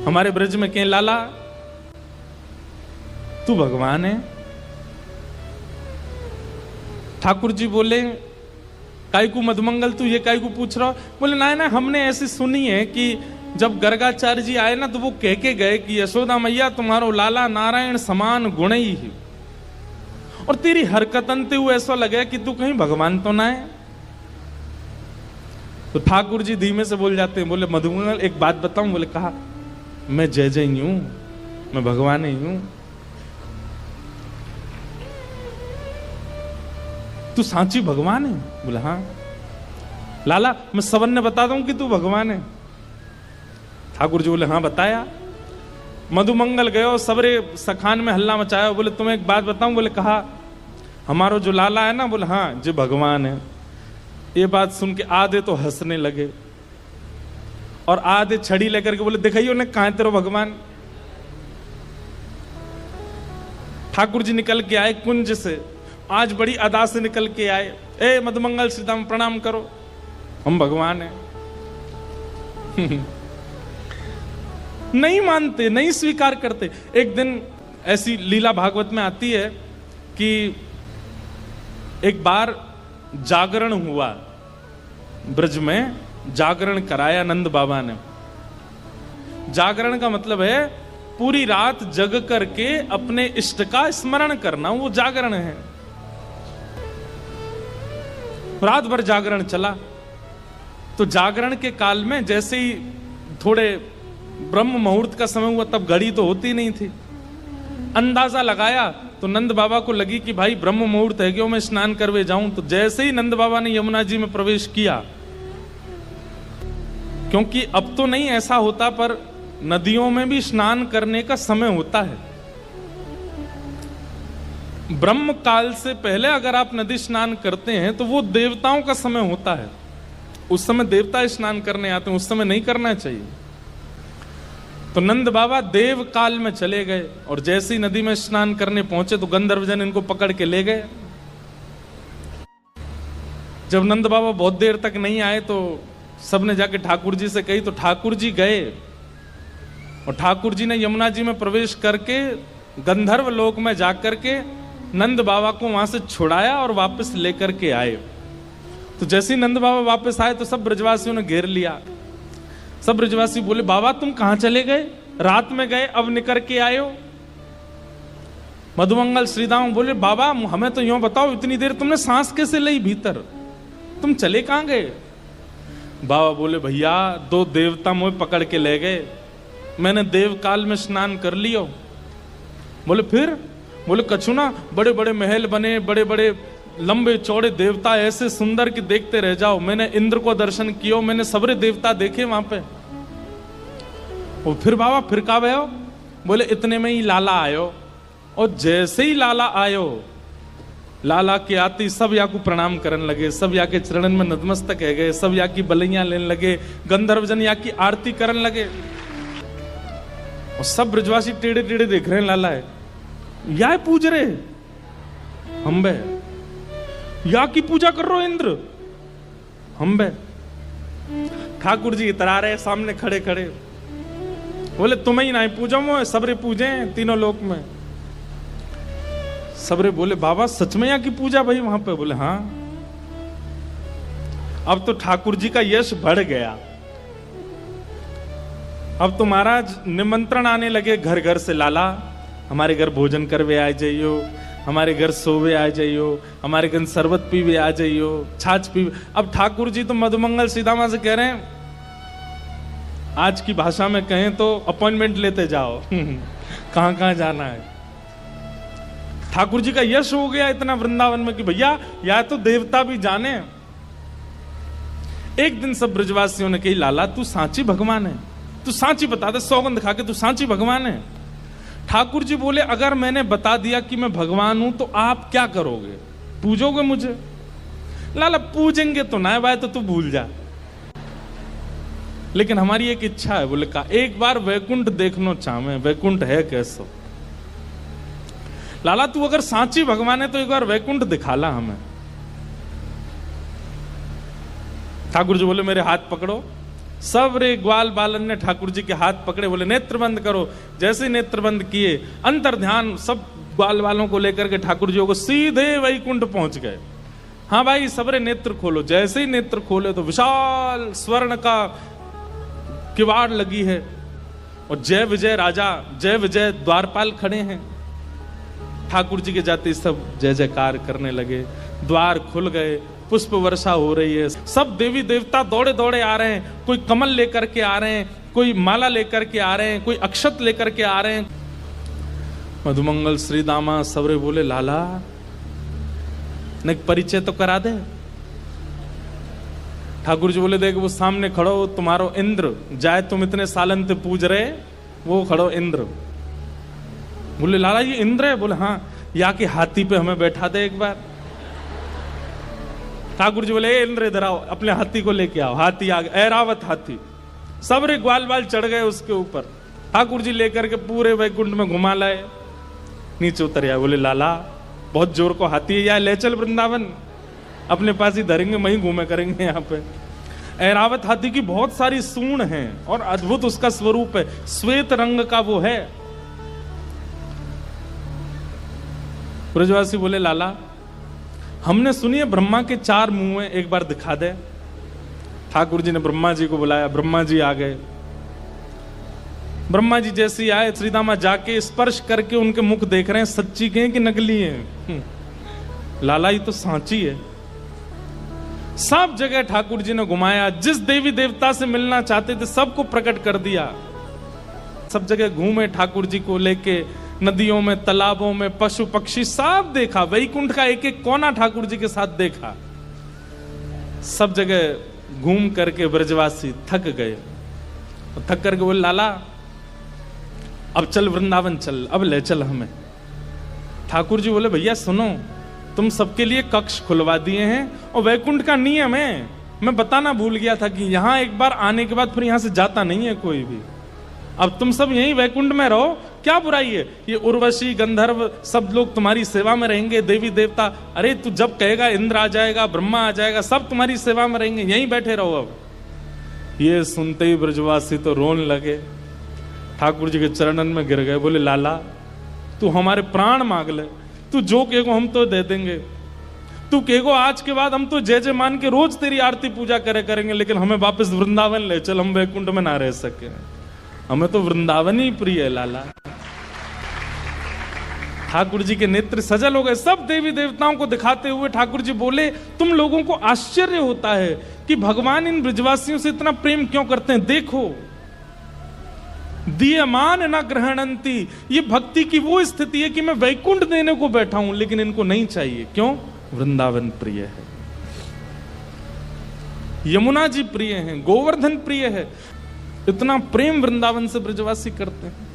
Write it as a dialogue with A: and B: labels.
A: हमारे ब्रज में कहीं लाला तू भगवान है? ठाकुर जी बोले काय को मधुमंगल तू ये काय को पूछ रहा हो? बोले ना ना, हमने ऐसी सुनी है कि जब गर्गाचार्य जी आए ना तो वो कह के गए कि यशोदा मैया तुम्हारो लाला नारायण समान गुण ही, और तेरी हरकतन ते हुए ऐसा लगे कि तू कहीं भगवान तो ना है। तो ठाकुर जी धीमे से बोल जाते हैं, बोले मधुमंगल एक बात बताऊं? बोले कहा, मैं जय जय ही हूं, मैं भगवान ही हूं। तू सांची भगवान है? बोले हाँ। लाला मैं सबन ने बता दूं कि तू भगवान है? ठाकुर जी बोले हाँ बताया। मधुमंगल गयो, सबरे सखान में हल्ला मचाया। बोले तुम्हें एक बात बताऊं? बोले कहा, हमारो जो लाला है ना, बोले हाँ जो भगवान है। ये बात सुन के आधे तो हंसने लगे और आधे छड़ी लेकर के बोले दिखाइयो ने कहां तेरो भगवान। ठाकुर जी निकल के आए कुंज से, आज बड़ी अदा से निकल के आए। ए मधुमंगल श्रीदाम प्रणाम करो, हम भगवान हैं। नहीं मानते, नहीं स्वीकार करते। एक दिन ऐसी लीला भागवत में आती है कि एक बार जागरण हुआ, ब्रज में जागरण कराया नंद बाबा ने। जागरण का मतलब है पूरी रात जग करके अपने इष्ट का स्मरण करना, वो जागरण है। रात भर जागरण चला। तो जागरण के काल में जैसे ही थोड़े ब्रह्म मुहूर्त का समय हुआ, तब घड़ी तो होती नहीं थी, अंदाजा लगाया तो नंद बाबा को लगी कि भाई ब्रह्म मुहूर्त है, क्यों मैं स्नान करवे जाऊं। तो जैसे ही नंद बाबा ने यमुना जी में प्रवेश किया, क्योंकि अब तो नहीं ऐसा होता पर नदियों में भी स्नान करने का समय होता है। ब्रह्म काल से पहले अगर आप नदी स्नान करते हैं तो वो देवताओं का समय होता है, उस समय देवता स्नान करने आते हैं, उस समय नहीं करना चाहिए। तो नंद बाबा देव काल में चले गए और जैसे ही नदी में स्नान करने पहुंचे तो गंधर्वजन इनको पकड़ के ले गए। जब नंद बाबा बहुत देर तक नहीं आए तो सबने जाके ठाकुर जी से कही, तो ठाकुर जी गए और ठाकुर जी ने यमुना जी में प्रवेश करके गंधर्व लोक में जाकर के नंद बाबा को वहां से छुड़ाया और वापस लेकर के आए। तो जैसे ही नंद बाबा वापस आए तो सब ब्रजवासियों ने घेर लिया। सब ब्रजवासी बोले, बाबा तुम कहां चले गए? रात में गए, अब निकल के आए हो। मधुमंगल श्रीदाम बोले, बाबा हमें तो यूं बताओ, इतनी देर तुमने सांस कैसे ली भीतर, तुम चले कहां गए? बाबा बोले, भैया दो देवता मुझे पकड़ के ले गए, मैंने देव काल में स्नान कर लियो। बोले फिर? बोले कछु ना, बड़े बड़े महल बने, बड़े बड़े लंबे चौड़े देवता ऐसे सुंदर कि देखते रह जाओ। मैंने इंद्र को दर्शन किया, मैंने सबरे देवता देखे वहां पे। और फिर बाबा फिर का भयो? बोले इतने में ही लाला आयो, और जैसे ही लाला आयो, लाला के आते सब या को प्रणाम करने लगे, सब या के चरणन में नतमस्तक है गए, सब या की बलैयां लेने लगे, गंधर्वजन या की आरती करने लगे। और सब ब्रजवासी टेढ़े टेढ़े देख रहे हैं, लाला है या पूज रहे हम बे, या की पूजा कर रहे हो इंद्र हम बे। ठाकुर जी इतरा रहे सामने खड़े खड़े, बोले तुम्हें ही नहीं पूजा मो, सबरे पूजे तीनों लोक में। सबरे बोले, बाबा सच में यहाँ की पूजा भाई वहां पे? बोले हाँ। अब तो ठाकुर जी का यश बढ़ गया। अब तो महाराज निमंत्रण आने लगे घर घर से, लाला हमारे घर भोजन करवे आ जाइयो, हमारे घर सोवे आ जाइयो, हमारे घर शरबत पीवे आ जाइयो, छाछ पीवे। अब ठाकुर जी तो मधुमंगल सीधामा से कह रहे हैं, आज की भाषा में कहें तो अपॉइंटमेंट लेते जाओ कहां कहां जाना है। ठाकुर जी का यश हो गया इतना वृंदावन में कि भैया या तो देवता भी जाने। एक दिन सब ब्रजवासियों ने कही, लाला तू सांची भगवान है, तू सांची बता दे, सौगंध खा के तू सांची भगवान है। ठाकुर जी बोले, अगर मैंने बता दिया कि मैं भगवान हूं तो आप क्या करोगे? पूजोगे मुझे? लाला पूजेंगे तो ना भाई, तो तू भूल जा, लेकिन हमारी एक इच्छा है। बोले का एक बार वैकुंठ देखना चाहे, वैकुंठ है कैसो? लाला तू अगर सांची भगवान है तो एक बार वैकुंठ दिखाला हमें। ठाकुर जी बोले, मेरे हाथ पकड़ो, सब रे ग्वाल बालन ने ठाकुर जी के हाथ पकड़े, बोले नेत्र बंद करो। जैसे नेत्र बंद किए, अंतर ध्यान सब ग्वाल वालों को लेकर के ठाकुर जी को सीधे वैकुंठ पहुंच गए। हाँ भाई सबरे नेत्र खोलो। जैसे ही नेत्र खोले तो विशाल स्वर्ण का किवाड़ लगी है और जय विजय राजा, जय विजय द्वारपाल खड़े हैं। ठाकुर जी के जाते सब जय जयकार करने लगे, द्वार खुल गए, पुष्प वर्षा हो रही है, सब देवी देवता दौड़े दौड़े आ रहे हैं। कोई कमल लेकर के आ रहे हैं, कोई माला लेकर के आ रहे हैं, कोई अक्षत लेकर के आ रहे हैं। मधुमंगल श्री दामा सबरे बोले लाला ने परिचय तो करा दे। ठाकुर जी बोले देख वो सामने खड़ो तुम्हारो इंद्र, जाए तुम इतने सालन से पूज रहे, वो खड़ो इंद्र। बोले लाला ये इंद्र है? बोले हाँ, या के हाथी पे हमें बैठा दे एक बार। ठाकुर जी बोले इंद्र इधर आओ, अपने हाथी को लेके आओ। हाथी आ गया, ऐरावत हाथी, सब रे ग्वाल बाल चढ़ गए उसके ऊपर। ठाकुर जी लेकर के पूरे वैकुंठ में घुमा लाए, नीचे उतर आए। बोले लाला बहुत जोर को हाथी है, या ले चल वृंदावन, अपने पास ही धरेंगे, वहीं घूमे करेंगे। यहाँ पे ऐरावत हाथी की बहुत सारी सूंड हैं और अद्भुत उसका स्वरूप है, श्वेत रंग का वो है। ब्रजवासी बोले लाला हमने सुनी है ब्रह्मा के 4 मुंह हैं, एक बार दिखा दे। ठाकुर जी ने ब्रह्मा जी को बुलाया, ब्रह्मा जी आ गए। ब्रह्मा जी जैसे ही आए, श्रीदामा जाके स्पर्श करके उनके मुख देख रहे हैं, सच्ची के हैं कि नकली हैं। लाला ये तो सांची है। सब जगह ठाकुर जी ने घुमाया, जिस देवी देवता से मिलना चाहते थे सबको प्रकट कर दिया। सब जगह घूमे ठाकुर जी को लेके, नदियों में, तालाबों में, पशु पक्षी सब देखा। वैकुंठ का एक एक कोना ठाकुर जी के साथ देखा। सब जगह घूम करके ब्रजवासी थक गए। थक करके बोले लाला अब चल वृंदावन चल, अब ले चल हमें। ठाकुर जी बोले भैया सुनो, तुम सबके लिए कक्ष खुलवा दिए हैं और वैकुंठ का नियम है, मैं बताना भूल गया था कि यहां एक बार आने के बाद फिर यहां से जाता नहीं है कोई भी। अब तुम सब यहीं वैकुंठ में रहो, क्या बुराई है? ये उर्वशी गंधर्व सब लोग तुम्हारी सेवा में रहेंगे, देवी देवता। अरे तू जब कहेगा इंद्र आ जाएगा, ब्रह्मा आ जाएगा, सब तुम्हारी सेवा में रहेंगे, यहीं बैठे रहो। अब ये सुनते ही ब्रजवासी तो रोने लगे, ठाकुर जी के चरणन में गिर गए। बोले लाला तू हमारे प्राण मांग ले, तू जो कहेगो हम तो दे देंगे। तू कहेगो आज के बाद हम तो जय जय मान के रोज तेरी आरती पूजा करे करेंगे, लेकिन हमें वापस वृंदावन ले चल, हम वैकुंठ में ना रह सके। हमें तो वृंदावन ही प्रिय है लाला। ठाकुर जी के नेत्र सजल हो गए। सब देवी देवताओं को दिखाते हुए ठाकुर जी बोले तुम लोगों को आश्चर्य होता है कि भगवान इन ब्रजवासियों से इतना प्रेम क्यों करते हैं। देखो दीयमान न ग्रहणंती, ये भक्ति की वो स्थिति है कि मैं वैकुंठ देने को बैठा हूं लेकिन इनको नहीं चाहिए। क्यों? वृंदावन प्रिय है, यमुना जी प्रिय हैं, गोवर्धन प्रिय है। इतना प्रेम वृंदावन से ब्रजवासी करते हैं।